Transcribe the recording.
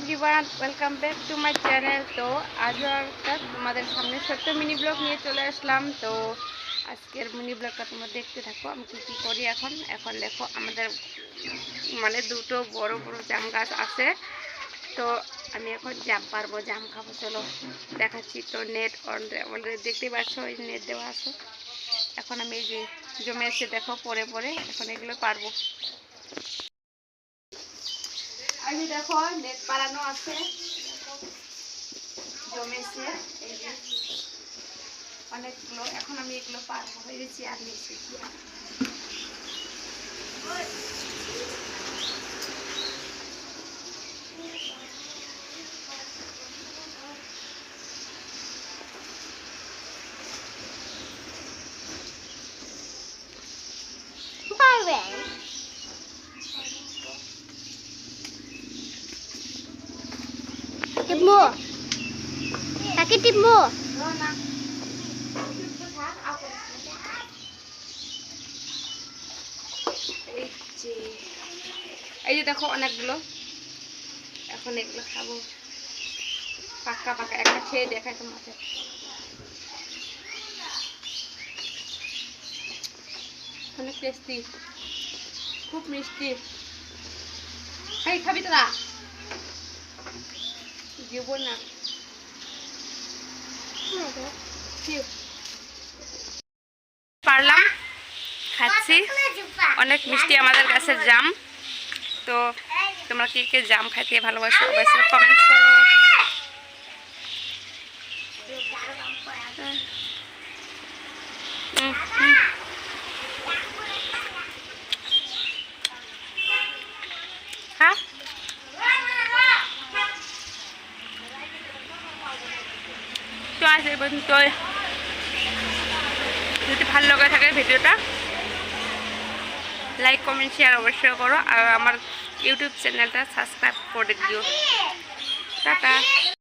Everyone, welcome back to my channel. তো আজও একটা তোমাদের সামনে ছোট্ট মিনি ব্লগ নিয়ে চলে আসলাম। তো আজকের মিনি ব্লগটা তোমরা দেখতে থাকো আমি কী করি। এখন দেখো আমাদের মানে দুটো বড় বড় জাম গাছ আছে। তো আমি এখন জাম পারবো, জাম খাবো, চলো দেখাচ্ছি। তো নেট অলরেডি দেখতেই পাচ্ছ, ওই নেট দেওয়া আছে। এখন আমি এই যে জমে এসে দেখো পরে এখন এগুলো পারবো। আমি দেখো নেট পালানো আছে, জমেছে এই যে অনেকগুলো। এখন আমি এগুলো পারবো, হয়ে গেছি আর নিয়েছি। টিপবো তাকে টিপবো না এই যে দেখো অনেকগুলো। এখন এগুলো খাবো, পাকা পাকা। একটা খেয়ে দেখায় তোমাকে, অনেক টেস্টি, খুব মিষ্টি। এই খাবি তোরা? দিব না, পারলাম, খাচ্ছি। অনেক মিষ্টি আমাদের গাছের জাম। তো তোমরা কি কে জাম খাইতে ভালোবাসো অবশ্যই কমেন্টস করো। হ্যাঁ, তো আজ এই পর্যন্ত। যদি ভালো লাগে থাকে ভিডিওটা, লাইক কমেন্ট শেয়ার অবশ্যই করো। আর আমার ইউটিউব চ্যানেলটা সাবস্ক্রাইব করে দিও। টাটা।